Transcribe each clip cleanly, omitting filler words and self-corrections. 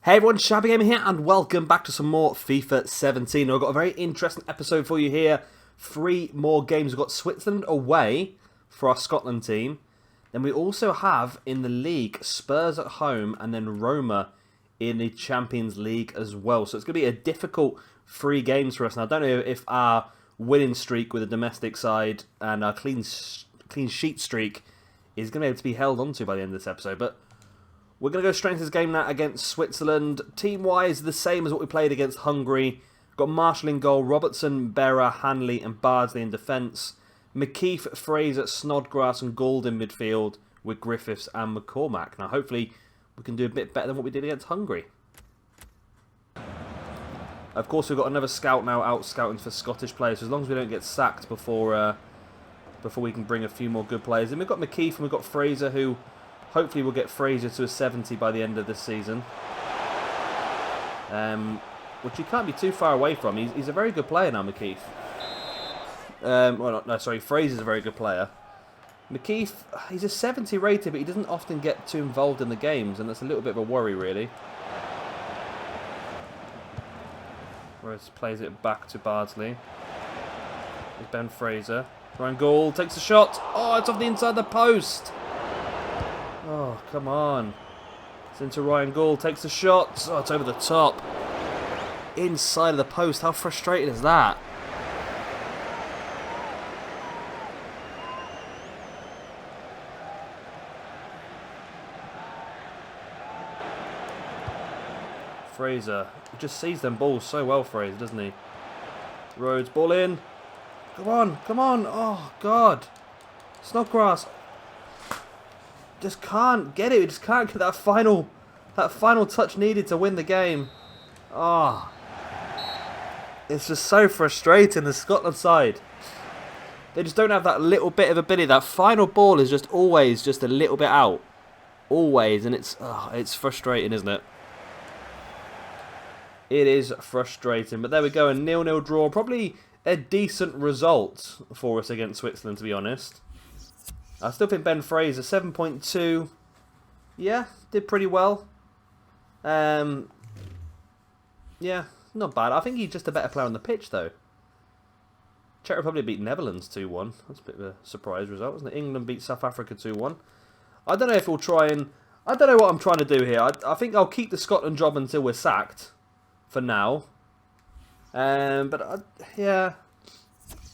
Hey everyone, Shabby Gamer here, and welcome back to some more FIFA 17. I've got a very interesting episode for you here. 3 more games. We've got Switzerland away for our Scotland team. Then we also have, in the league, Spurs at home, and then Roma in the Champions League as well. So it's going to be a difficult 3 games for us. Now, I don't know if our winning streak with the domestic side and our clean sheet streak is going to be able to be held onto by the end of this episode, but we're going to go straight into this game now against Switzerland. Team-wise, the same as what we played against Hungary. We've got Marshall in goal, Robertson, Berra, Hanley and Bardsley in defence. McKeith, Fraser, Snodgrass and Gould in midfield with Griffiths and McCormack. Now, hopefully, we can do a bit better than what we did against Hungary. Of course, we've got another scout now out scouting for Scottish players. So as long as we don't get sacked before we can bring a few more good players in. We've got McKeith and we've got Fraser, who hopefully we'll get Fraser to a 70 by the end of this season. Which he can't be too far away from. He's a very good player now, McKeith. Fraser's a very good player. McKeith, he's a 70 rated, but he doesn't often get too involved in the games, and that's a little bit of a worry, really. Whereas plays it back to Bardsley. There's Ben Fraser. Ryan Gould takes a shot. Oh, it's off the inside of the post. Oh, come on. It's into Ryan Gould, takes a shot. Oh, it's over the top. Inside of the post. How frustrating is that? Fraser. He just sees them balls so well, Fraser, doesn't he? Rhodes, ball in. Come on, come on. Oh, God. Snodgrass. Just can't get it. We just can't get that final touch needed to win the game. Ah, it's just so frustrating. The Scotland side, they just don't have that little bit of ability. That final ball is just always just a little bit out, always, and it's frustrating, isn't it? It is frustrating. But there we go, a 0-0 draw. Probably a decent result for us against Switzerland, to be honest. I still think Ben Fraser, 7.2. Yeah, did pretty well. Yeah, not bad. I think he's just a better player on the pitch, though. Czech Republic beat Netherlands 2-1. That's a bit of a surprise result, wasn't it? England beat South Africa 2-1. I don't know if we'll try and... I don't know what I'm trying to do here. I think I'll keep the Scotland job until we're sacked. For now. Yeah.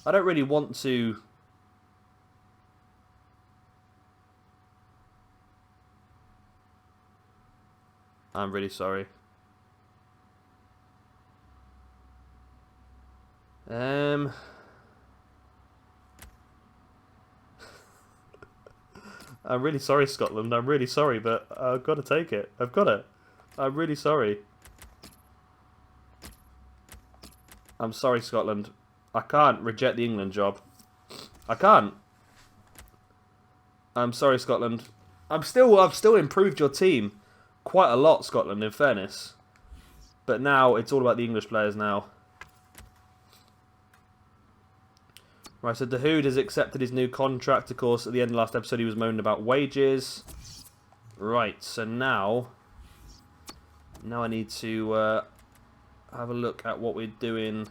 I don't really want to... I'm really sorry. I'm really sorry, Scotland. I'm really sorry, but I've got to take it. I've got it. I'm really sorry. I'm sorry, Scotland. I can't reject the England job. I can't. I'm sorry, Scotland. I've still improved your team quite a lot, Scotland, in fairness. But now it's all about the English players now. Right, so Dahoud has accepted his new contract. Of course, at the end of last episode, he was moaning about wages. Right, so now I need to have a look at what we're doing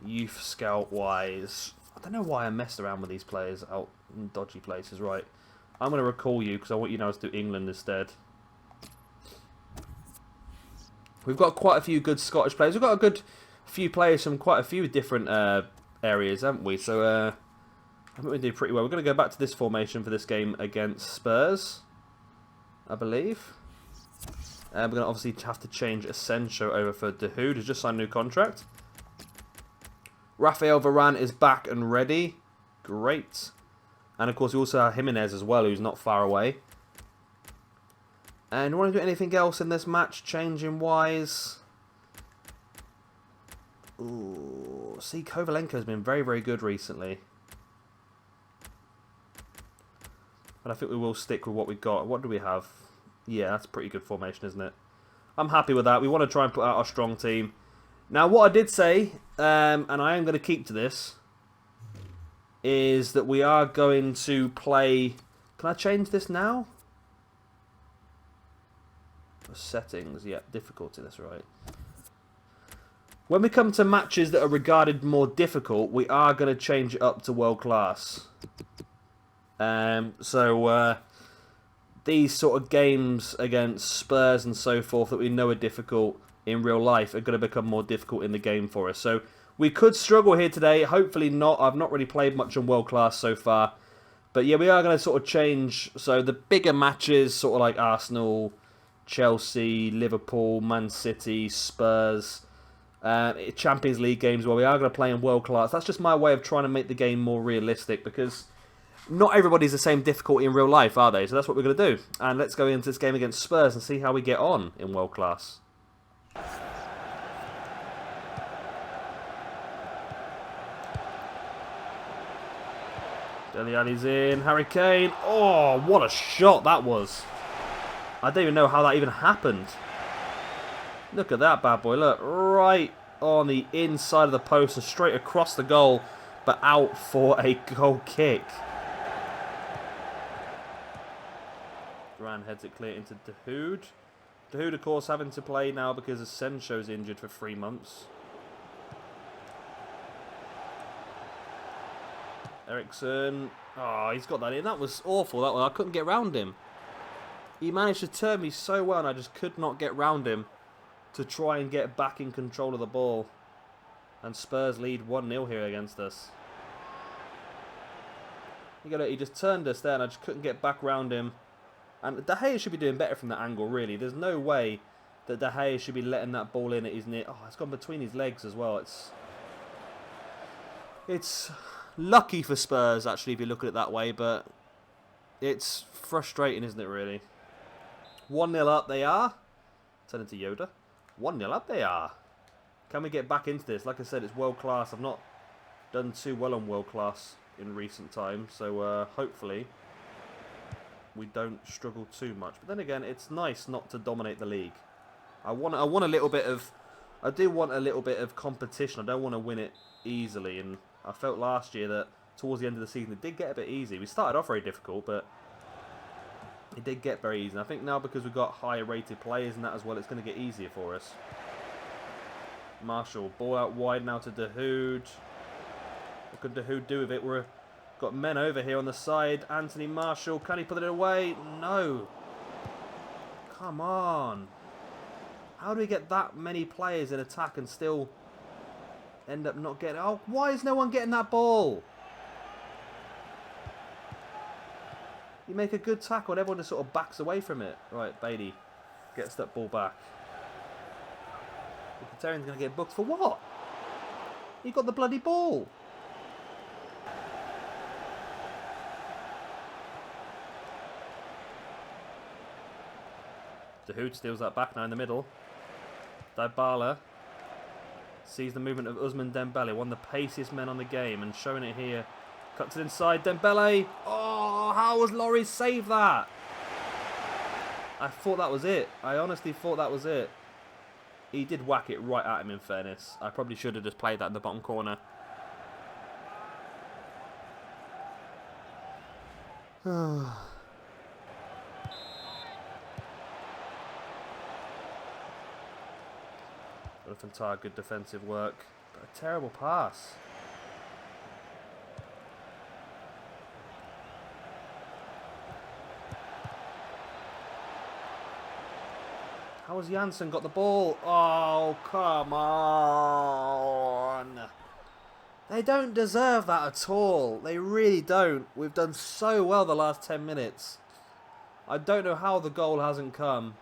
youth scout-wise. I don't know why I messed around with these players out in dodgy places. Right. I'm going to recall you because I want you now to do England instead. We've got quite a few good Scottish players. We've got a good few players from quite a few different areas, haven't we? So I think we do pretty well. We're going to go back to this formation for this game against Spurs, I believe. We're going to obviously have to change Asensio over for Dahoud, who's just signed a new contract. Rafael Varane is back and ready. Great. And of course, we also have Jimenez as well, who's not far away. And do you want to do anything else in this match, changing-wise? Ooh, see, Kovalenko's been very, very good recently. But I think we will stick with what we got. What do we have? Yeah, that's a pretty good formation, isn't it? I'm happy with that. We want to try and put out our strong team. Now, what I did say, and I am going to keep to this, is that we are going to play... Can I change this now? Settings, yeah, difficulty, that's right. When we come to matches that are regarded more difficult, we are going to change it up to world class. These sort of games against Spurs and so forth that we know are difficult in real life are going to become more difficult in the game for us. So we could struggle here today. Hopefully not. I've not really played much on world class so far. But yeah, we are going to sort of change. So the bigger matches, sort of like Arsenal, Chelsea, Liverpool, Man City, Spurs, Champions League games where we are going to play in world class. That's just my way of trying to make the game more realistic because not everybody's the same difficulty in real life, are they? So that's what we're going to do. And let's go into this game against Spurs and see how we get on in world class. Dele Alli's in. Harry Kane. Oh, what a shot that was. I don't even know how that even happened. Look at that bad boy. Look, right on the inside of the post and straight across the goal, but out for a goal kick. Duran heads it clear into Dahoud. Dahoud, of course, having to play now because Asensio's injured for 3 months. Ericsson. Oh, he's got that in. That was awful, that one. I couldn't get round him. He managed to turn me so well and I just could not get round him to try and get back in control of the ball. And Spurs lead 1-0 here against us. He just turned us there and I just couldn't get back round him. And De Gea should be doing better from that angle, really. There's no way that De Gea should be letting that ball in at his near. Oh, it's gone between his legs as well. It's lucky for Spurs, actually, if you look at it that way, but it's frustrating, isn't it, really? 1-0 up they are. Turn into Yoda. 1-0 up they are. Can we get back into this? Like I said, it's world class. I've not done too well on world class in recent times, so hopefully we don't struggle too much. But then again, it's nice not to dominate the league. I want a little bit of, I do want a little bit of competition. I don't want to win it easily, and I felt last year that towards the end of the season it did get a bit easy. We started off very difficult, but it did get very easy. And I think now because we've got higher rated players and that as well, it's going to get easier for us. Marshall, ball out wide now to Dahoud. What can Dahoud do with it? We've got men over here on the side. Anthony Marshall, can he put it away? No. Come on. How do we get that many players in attack and still end up not getting... Oh, why is no one getting that ball? You make a good tackle and everyone just sort of backs away from it. Right, Bailey gets that ball back. Mkhitaryan's going to get booked for what? He got the bloody ball. Dahoud steals that back now in the middle. Dybala sees the movement of Ousmane Dembele, one of the paciest men on the game, and showing it here. Cuts it inside, Dembele. Oh, how has Lloris saved that? I thought that was it. I honestly thought that was it. He did whack it right at him, in fairness. I probably should have just played that in the bottom corner. Entire good defensive work, but a terrible pass. How has Janssen got the ball? Oh, come on. They don't deserve that at all. They really don't. We've done so well the last 10 minutes. I don't know how the goal hasn't come.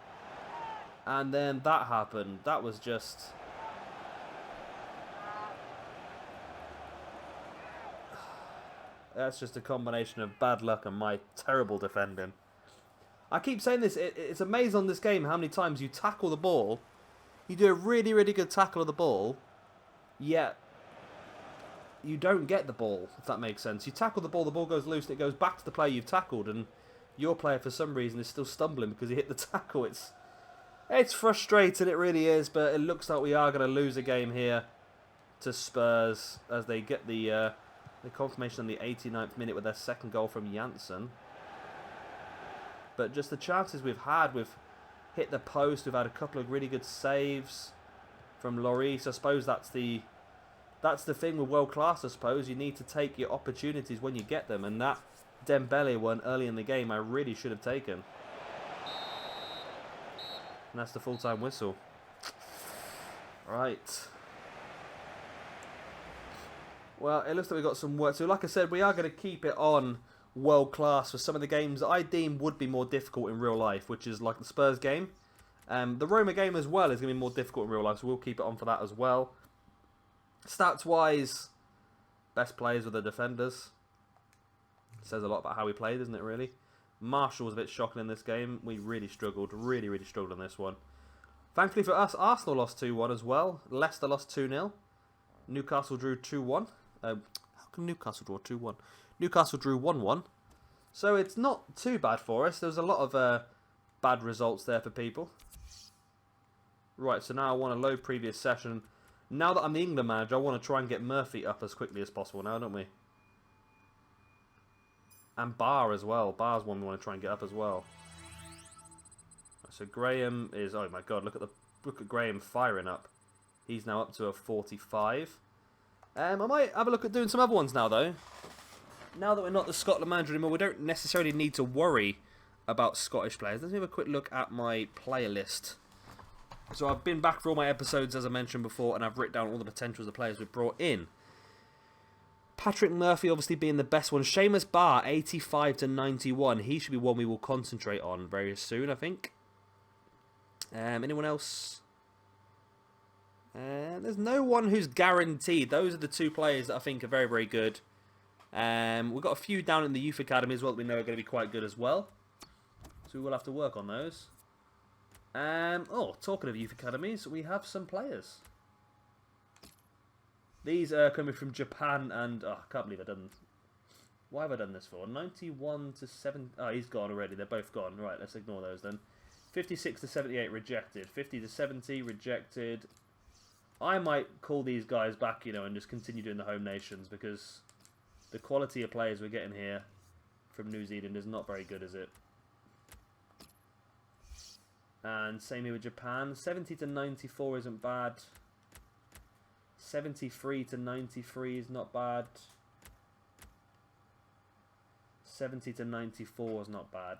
And then that happened. That was just... That's just a combination of bad luck and my terrible defending. I keep saying this, it's amazing on this game how many times you tackle the ball, you do a really, really good tackle of the ball, yet you don't get the ball, if that makes sense. You tackle the ball goes loose, and it goes back to the player you've tackled, and your player for some reason is still stumbling because he hit the tackle. It's frustrating, it really is, but it looks like we are going to lose a game here to Spurs as they get the confirmation on the 89th minute with their second goal from Janssen. But just the chances we've had with hit the post. We've had a couple of really good saves from Lloris. I suppose that's the thing with world class. I suppose you need to take your opportunities when you get them, and that Dembele one early in the game I really should have taken. And that's the full-time whistle. Right. Well, it looks like we've got some work. So like I said, we are going to keep it on world class for some of the games that I deem would be more difficult in real life, which is like the Spurs game. The Roma game as well is going to be more difficult in real life, so we'll keep it on for that as well. Stats-wise, best players were the defenders. Says a lot about how we played, doesn't it, really? Marshall was a bit shocking in this game. We really struggled, really struggled on this one. Thankfully for us, Arsenal lost 2-1 as well. Leicester lost 2-0. Newcastle drew 2-1. How can Newcastle draw 2-1? Newcastle drew 1-1. So it's not too bad for us. There's a lot of bad results there for people. Right, so now I want to load previous session. Now that I'm the England manager, I want to try and get Murphy up as quickly as possible now, don't we? And Barr as well. Barr's one we want to try and get up as well. So Graham is... Oh my god, look at Graham firing up. He's now up to a 45. I might have a look at doing some other ones now, though. Now that we're not the Scotland manager anymore, we don't necessarily need to worry about Scottish players. Let's have a quick look at my player list. So I've been back for all my episodes, as I mentioned before, and I've written down all the potentials of players we've brought in. Patrick Murphy obviously being the best one. Seamus Barr, 85 to 91. He should be one we will concentrate on very soon, I think. Anyone else? There's no one who's guaranteed. Those are the two players that I think are very good. We've got a few down in the youth academy as well that we know are going to be quite good as well. So we will have to work on those. Oh, talking of youth academies, we have some players. These are coming from Japan and... Oh, I can't believe I've done... Why have I done this for? 91 to 7... Oh, he's gone already. They're both gone. Right, let's ignore those then. 56 to 78 rejected. 50 to 70 rejected. I might call these guys back, you know, and just continue doing the home nations because the quality of players we're getting here from New Zealand is not very good, is it? And same here with Japan. 70 to 94 isn't bad. 73 to 93 is not bad. 70 to 94 is not bad.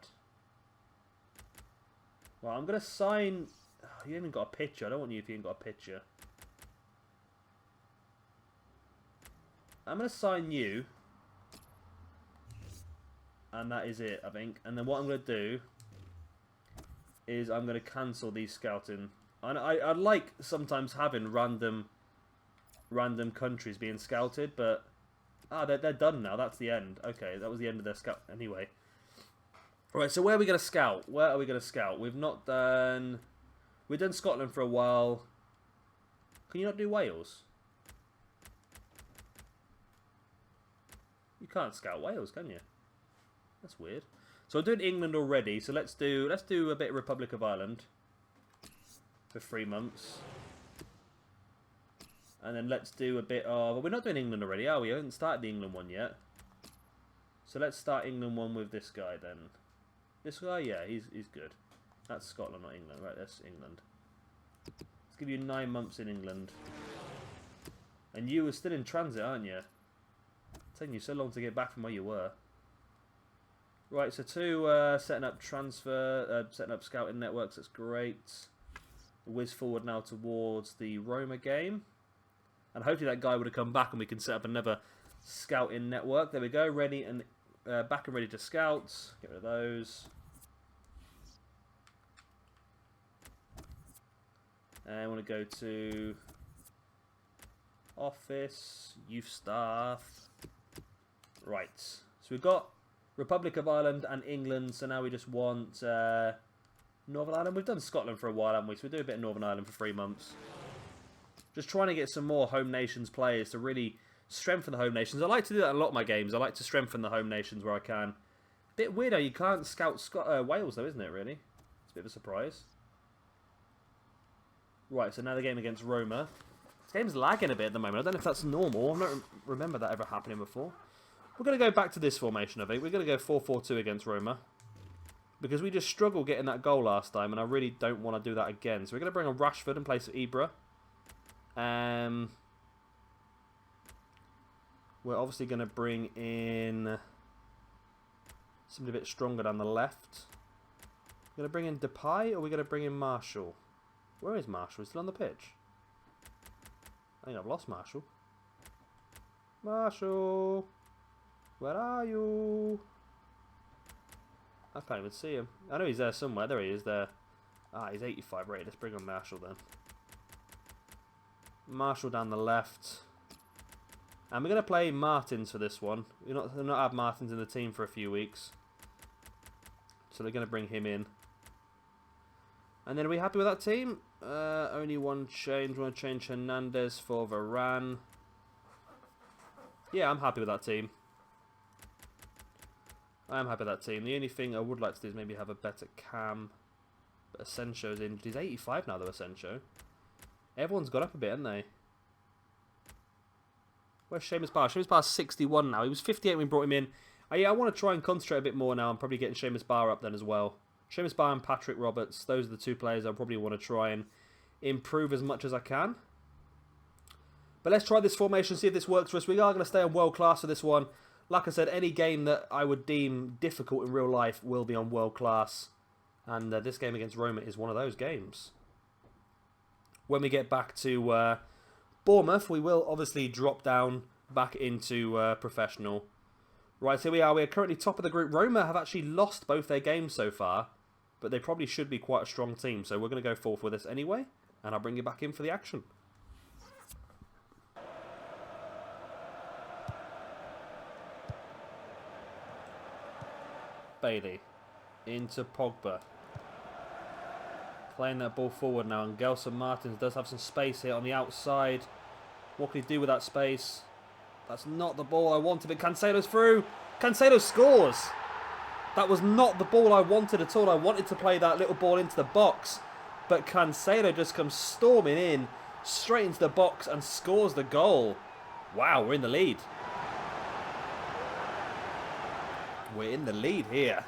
Well, I'm going to sign... Oh, you haven't got a picture. I don't want you if you haven't got a picture. I'm going to sign you. And that is it, I think. And then what I'm going to do is I'm going to cancel these scouting. And I like sometimes having random countries being scouted, but... Ah, they're done now. That's the end. Okay, that was the end of their scout anyway. Right, so where are we going to scout? Where are we going to scout? We've not done... We've done Scotland for a while. Can you not do Wales? You can't scout Wales, can you? That's weird. So I'm doing England already, so let's do a bit of Republic of Ireland for 3 months. And then let's do a bit of... Well, we're not doing England already, are we? We haven't started the England one yet. So let's start England one with this guy then. This guy, yeah, he's good. That's Scotland, not England. Right, that's England. Let's give you 9 months in England. And you were still in transit, aren't you? It's taking you so long to get back from where you were. Right, so setting up setting up scouting networks, that's great. Whiz forward now towards the Roma game. And hopefully that guy would have come back and we can set up another scouting network. There we go, ready and back and ready to scout. Get rid of those. And I want to go to office, youth staff. Right, so we've got Republic of Ireland and England, so now we just want Northern Ireland. We've done Scotland for a while, haven't we? So we'll do a bit of Northern Ireland for 3 months. Just trying to get some more home nations players to really strengthen the home nations. I like to do that in a lot of my games. I like to strengthen the home nations where I can. Bit weird how you can't scout Wales though, isn't it, really? It's a bit of a surprise. Right, so now the game against Roma. This game's lagging a bit at the moment. I don't know if that's normal. I don't remember that ever happening before. We're going to go back to this formation, I think. We're going to go 4-4-2 against Roma. Because we just struggled getting that goal last time, and I really don't want to do that again. So we're going to bring on Rashford in place of Ibra. We're obviously going to bring in somebody a bit stronger down the left. We're going to bring in Depay, or are we going to bring in Marshall? Where is Marshall? He's still on the pitch. I think I've lost Marshall. Marshall! Where are you? I can't even see him. I know he's there somewhere. There he is there. Ah, he's 85 rated. Let's bring on Marshall then. Marshall down the left. And we're going to play Martins for this one. We're not have Martins in the team for a few weeks. So they're going to bring him in. And then are we happy with that team? Only one change. We want to change Hernandez for Varane. Yeah, I'm happy with that team. I am happy with that team. The only thing I would like to do is maybe have a better cam. But Asensio's injured. He's 85 now though, Asensio. Everyone's got up a bit, haven't they? Where's Seamus Barr? Seamus Barr's 61 now. He was 58 when we brought him in. Yeah, I want to try and concentrate a bit more now. I'm probably getting Seamus Barr up then as well. Seamus Barr and Patrick Roberts. Those are the two players I probably want to try and improve as much as I can. But let's try this formation, see if this works for us. We are going to stay on world class for this one. Like I said, any game that I would deem difficult in real life will be on world class. And this game against Roma is one of those games. When we get back to Bournemouth, we will obviously drop down back into professional. Right, here we are. We are currently top of the group. Roma have actually lost both their games so far. But they probably should be quite a strong team. So we're going to go forth with this anyway. And I'll bring you back in for the action. Bailey into Pogba. Playing that ball forward now, and Gelson Martins does have some space here on the outside. What can he do with that space? That's not the ball I wanted, but Cancelo's through. Cancelo scores. That was not the ball I wanted at all. I wanted to play that little ball into the box, but Cancelo just comes storming in, straight into the box and scores the goal. Wow, we're in the lead. We're in the lead here.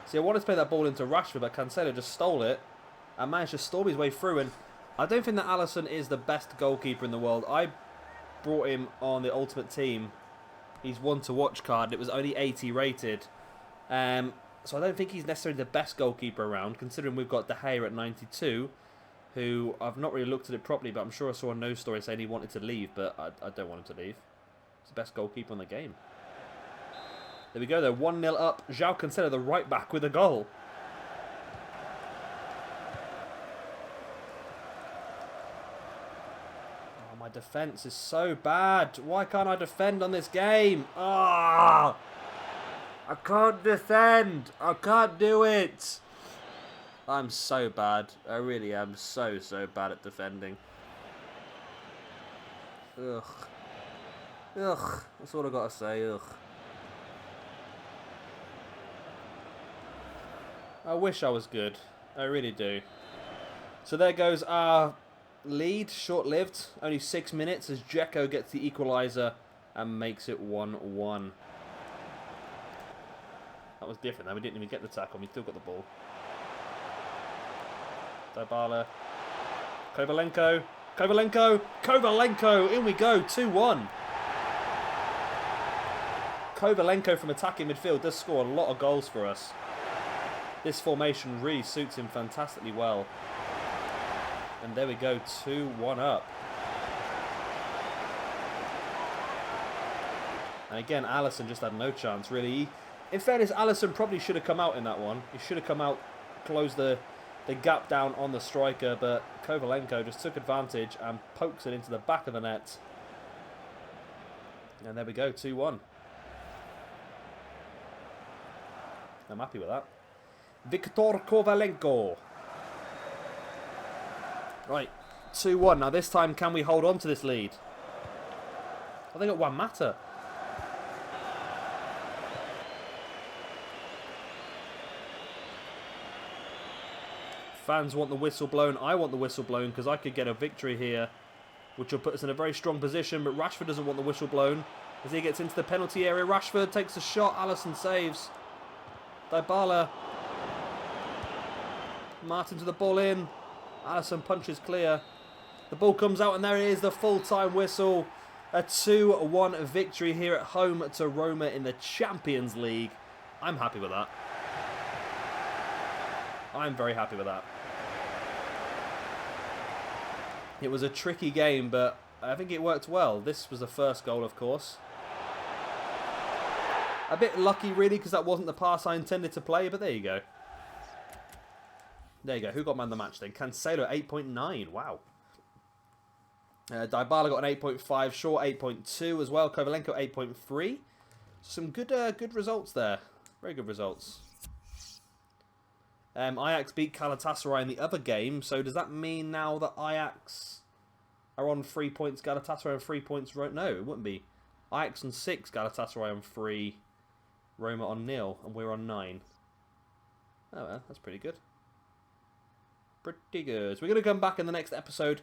See, I wanted to play that ball into Rashford, but Cancelo just stole it and managed to storm his way through. And I don't think that Alisson is the best goalkeeper in the world. I brought him on the Ultimate Team. He's one to watch card. It was only 80 rated. So I don't think he's necessarily the best goalkeeper around, considering we've got De Gea at 92, who I've not really looked at it properly, but I'm sure I saw a news story saying he wanted to leave, but I don't want him to leave. He's the best goalkeeper in the game. There we go, they're 1-0 up. João Cancelo, the right back, with a goal. Oh, my defence is so bad. Why can't I defend on this game? Ah! I can't defend. I can't do it. I'm so bad. I really am so bad at defending. Ugh. Ugh. That's all I gotta say. Ugh. I wish I was good. I really do. So there goes our lead. Short-lived. Only 6 minutes as Dzeko gets the equaliser and makes it 1-1. That was different though. We didn't even get the tackle. We still got the ball. Dybala. Kovalenko. Kovalenko. Kovalenko. In we go. 2-1. Kovalenko from attacking midfield does score a lot of goals for us. This formation really suits him fantastically well. And there we go, 2-1 up. And again, Alisson just had no chance, really. In fairness, Alisson probably should have come out in that one. He should have come out, closed the gap down on the striker, but Kovalenko just took advantage and pokes it into the back of the net. And there we go, 2-1. I'm happy with that. Viktor Kovalenko. Right, 2-1. Now this time, can we hold on to this lead? Oh, they got one matter. Fans want the whistle blown. I want the whistle blown because I could get a victory here, which will put us in a very strong position. But Rashford doesn't want the whistle blown. As he gets into the penalty area, Rashford takes a shot. Alisson saves. Dybala. Martin to the ball in. Alisson punches clear. The ball comes out and there it is, the full-time whistle. A 2-1 victory here at home to Roma in the Champions League. I'm happy with that. I'm very happy with that. It was a tricky game, but I think it worked well. This was the first goal, of course. A bit lucky, really, because that wasn't the pass I intended to play, but there you go. There you go. Who got man of the match then? Cancelo, 8.9. Wow. Dybala got an 8.5. Shaw, 8.2 as well. Kovalenko, 8.3. Some good results there. Very good results. Ajax beat Galatasaray in the other game. So does that mean now that Ajax are on 3 points, Galatasaray on 3 points? No, it wouldn't be. Ajax on 6, Galatasaray on 3, Roma on 0, and we're on 9. Oh, well, that's pretty good. Pretty good. So we're going to come back in the next episode,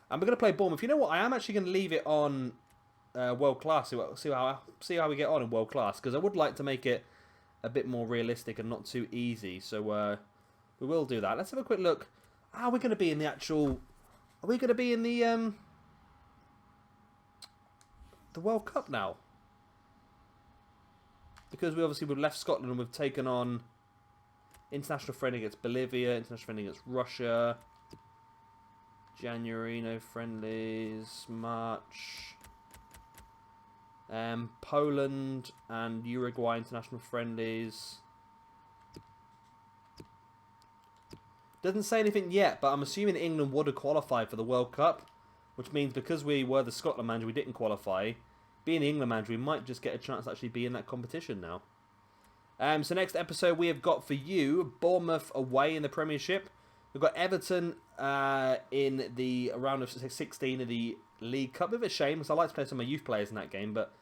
and we're going to play Bournemouth. You know what? I am actually going to leave it on World Class. See how we get on in World Class, because I would like to make it a bit more realistic and not too easy. So we will do that. Let's have a quick look. Are we going to be in the actual? Are we going to be in the World Cup now? Because we've left Scotland and we've taken on international friendly against Bolivia, international friendly against Russia. January, no friendlies. March. Poland and Uruguay international friendlies. Doesn't say anything yet, but I'm assuming England would have qualified for the World Cup, which means because we were the Scotland manager, we didn't qualify. Being the England manager, we might just get a chance to actually be in that competition now. So next episode we have got for you Bournemouth away in the Premiership. We've got Everton in the round of 16 of the League Cup. Bit of a shame, because I like to play some of my youth players in that game, but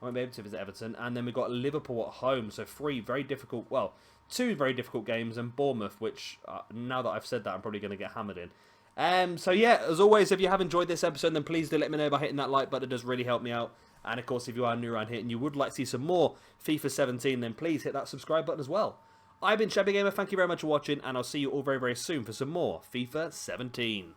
I won't be able to visit Everton. And then we've got Liverpool at home, so two very difficult games, and Bournemouth, which now that I've said that, I'm probably going to get hammered in. So yeah, as always, if you have enjoyed this episode, then please do let me know by hitting that like button. It does really help me out. And of course, if you are new around here and you would like to see some more FIFA 17, then please hit that subscribe button as well. I've been Shabby Gamer, thank you very much for watching, and I'll see you all very, very soon for some more FIFA 17.